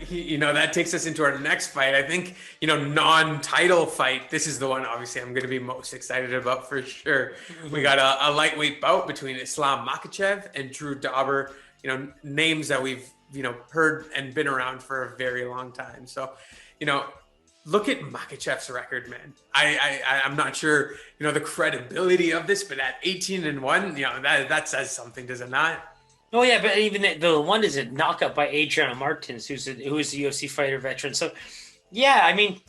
that takes us into our next fight. I think, non-title fight. This is the one, obviously, I'm going to be most excited about for sure. We got a lightweight bout between Islam Makhachev and Drew Dober, names that we've, heard and been around for a very long time. So, look at Makhachev's record, man. I'm not sure, the credibility of this, but at 18-1, that says something, does it not? Oh yeah, but even the one is a knockout by Adriano Martins, who is a UFC fighter veteran. So, yeah, I mean,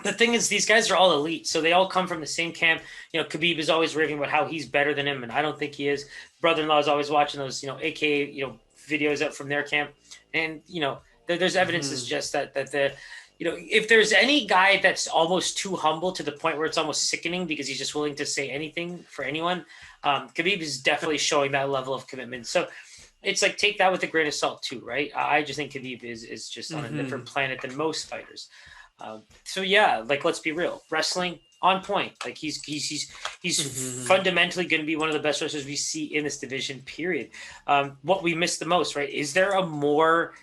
the thing is, these guys are all elite, so they all come from the same camp. Khabib is always raving about how he's better than him, and I don't think he is. Brother-in-law is always watching those, AKA, videos out from their camp, and there's evidence to suggest that the. If there's any guy that's almost too humble to the point where it's almost sickening because he's just willing to say anything for anyone, Khabib is definitely showing that level of commitment. So it's like, take that with a grain of salt too, right? I just think Khabib is just on a different planet than most fighters. So yeah, like, let's be real, wrestling on point. Like he's fundamentally going to be one of the best wrestlers we see in this division, period. What we missed the most, right? Is there a more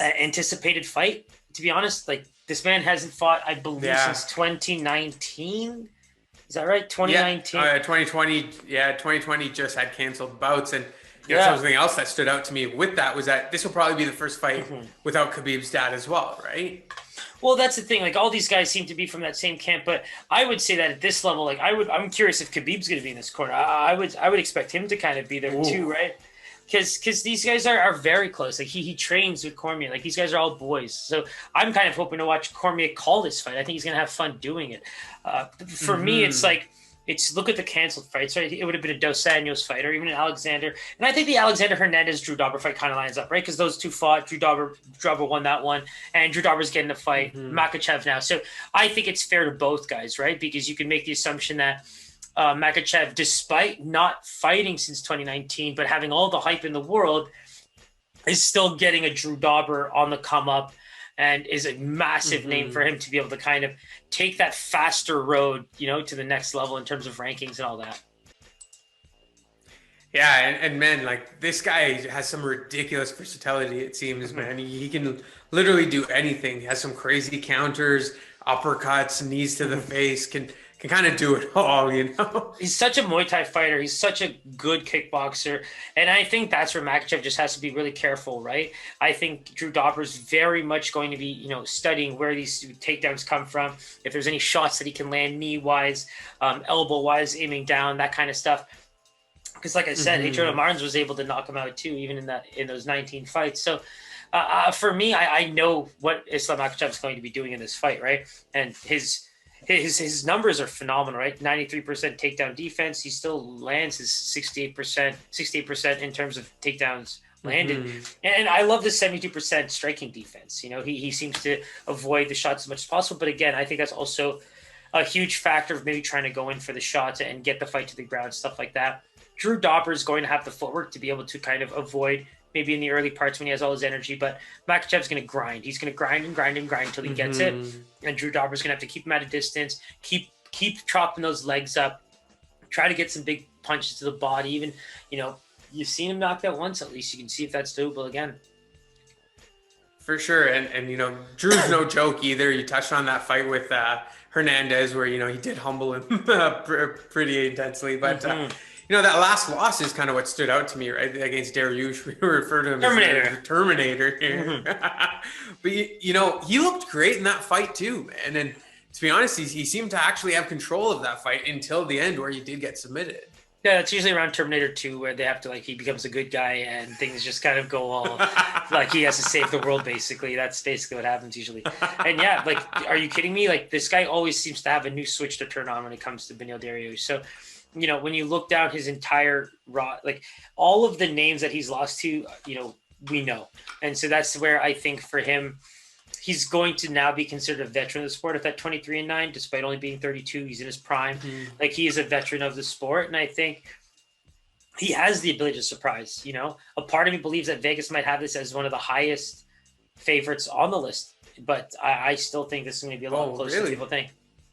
anticipated fight? To be honest, like, this man hasn't fought, I believe, since 2019. Is that right? 2019. 2020. Yeah, 2020 just had canceled bouts, and something else that stood out to me with that was that this will probably be the first fight without Khabib's dad as well, right? Well, that's the thing. Like, all these guys seem to be from that same camp, but I would say that at this level, like, I'm curious if Khabib's going to be in this corner. I would expect him to kind of be there too, right? Because these guys are very close. Like, he trains with Cormier. Like, these guys are all boys. So I'm kind of hoping to watch Cormier call this fight. I think he's going to have fun doing it. For me, it's like, look at the canceled fights, right? It would have been a Dos Anjos fight or even an Alexander. And I think the Alexander Hernandez-Drew Dober fight kind of lines up, right? Because those two fought. Drew Dober won that one. And Drew Dober's getting the fight. Makhachev now. So I think it's fair to both guys, right? Because you can make the assumption that Makhachev, despite not fighting since 2019, but having all the hype in the world, is still getting a Drew Dober on the come up and is a massive name for him to be able to kind of take that faster road, to the next level in terms of rankings and all that. Yeah, and man, like, this guy has some ridiculous versatility, it seems, man. He can literally do anything. He has some crazy counters, uppercuts, knees to the face, can kind of do it all, He's such a Muay Thai fighter. He's such a good kickboxer. And I think that's where Makhachev just has to be really careful, right? I think Drew Dober's very much going to be, studying where these takedowns come from. If there's any shots that he can land knee-wise, elbow-wise, aiming down, that kind of stuff. Because like I said, Adriano Martins was able to knock him out too, even in those 19 fights. So for me, I know what Islam Makhachev is going to be doing in this fight, right? And his numbers are phenomenal, right? 93% takedown defense. He still lands his 68% in terms of takedowns landed. And I love the 72% striking defense. He seems to avoid the shots as much as possible. But again, I think that's also a huge factor of maybe trying to go in for the shots and get the fight to the ground, stuff like that. Drew Dober is going to have the footwork to be able to kind of avoid maybe in the early parts when he has all his energy, but Makhachev's going to grind. He's going to grind and grind and grind until he gets it. And Drew Dober's going to have to keep him at a distance, keep chopping those legs up, try to get some big punches to the body. Even, you've seen him knock that once, at least you can see if that's doable again. For sure. And Drew's no joke either. You touched on that fight with Hernandez where, he did humble him pretty intensely, but that last loss is kind of what stood out to me, right? Against Dariush, we refer to him as the Terminator here. But, he looked great in that fight too, man. And to be honest, he seemed to actually have control of that fight until the end where he did get submitted. Yeah, it's usually around Terminator 2 where they have to, he becomes a good guy and things just kind of go all, he has to save the world, basically. That's basically what happens usually. And yeah, are you kidding me? This guy always seems to have a new switch to turn on when it comes to Beneil Dariush. So, when you look down his entire all of the names that he's lost to, we know. And so that's where I think for him, he's going to now be considered a veteran of the sport at that 23-9, despite only being 32. He's in his prime. He is a veteran of the sport. And I think he has the ability to surprise, A part of me believes that Vegas might have this as one of the highest favorites on the list. But I still think this is going to be a lot closer than people think.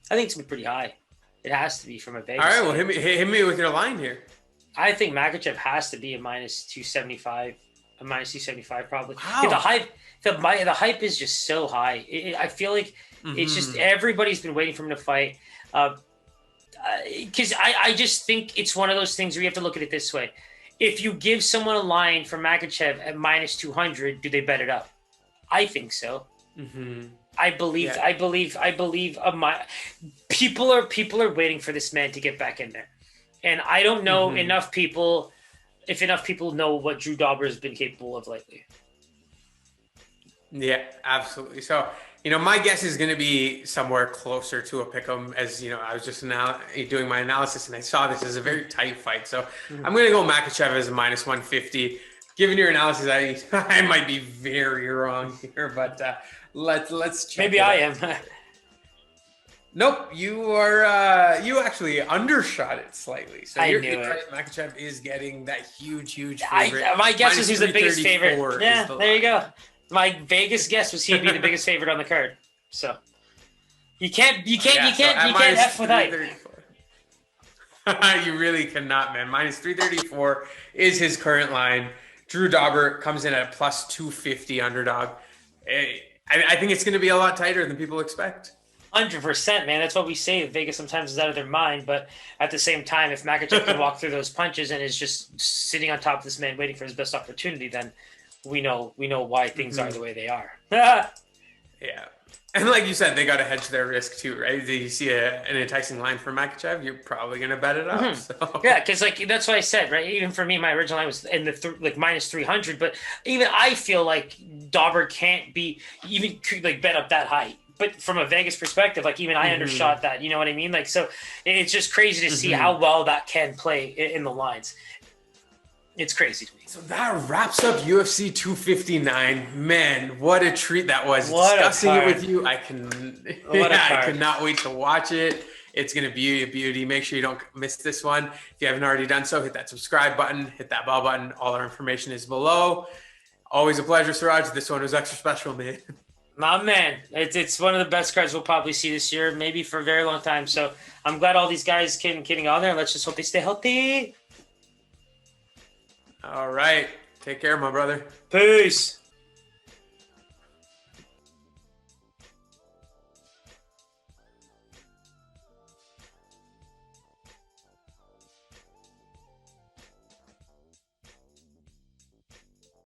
I think it's going to be pretty high. It has to be from a Vegas. All right, well, hit me with your line here. I think Makhachev has to be a minus 275 a minus 275 probably. Wow. Yeah, the hype is just so high. I feel like it's just everybody's been waiting for him to fight. Because I just think it's one of those things where you have to look at it this way. If you give someone a line for Makhachev at minus 200, do they bet it up? I think so. I believe people are waiting for this man to get back in there. And I don't know if enough people know what Drew Dober has been capable of lately. Yeah, absolutely. So, my guess is going to be somewhere closer to a pick'em. As I was just doing my analysis and I saw this as a very tight fight. So I'm going to go Makhachev as a minus 150. Given your analysis, I might be very wrong here, but let's check. Maybe I am. Nope, you are. You actually undershot it slightly. So you're right. Makhachev is getting that huge favorite. My guess is he's the biggest favorite. Yeah, there you go. My Vegas guess was he'd be the biggest favorite on the card. So you can't F with hype. You really cannot, man. Minus 334 is his current line. Drew Dober comes in at plus 250 underdog. I think it's going to be a lot tighter than people expect. 100%, man. That's what we say. Vegas sometimes is out of their mind, but at the same time, if Makhachev can walk through those punches and is just sitting on top of this man waiting for his best opportunity, then we know why things are the way they are. Yeah. And like you said, they got to hedge their risk too, right? You see an enticing line for Makhachev, you're probably going to bet it up. So. Yeah, because that's what I said, right? Even for me, my original line was in the minus 300, but even I feel like Dober can't be even bet up that high. But from a Vegas perspective, even I undershot that. You know what I mean? So it's just crazy to see how well that can play in the lines. It's crazy to me. So that wraps up UFC 259. Man, what a treat that was. Discussing it with you. I cannot wait to watch it. It's going to be a beauty. Make sure you don't miss this one. If you haven't already done so, hit that subscribe button, hit that bell button. All our information is below. Always a pleasure, Siraj. This one was extra special, man. My man, it's one of the best cards we'll probably see this year, maybe for a very long time. So I'm glad all these guys can get on there. Let's just hope they stay healthy. All right. Take care, my brother. Peace.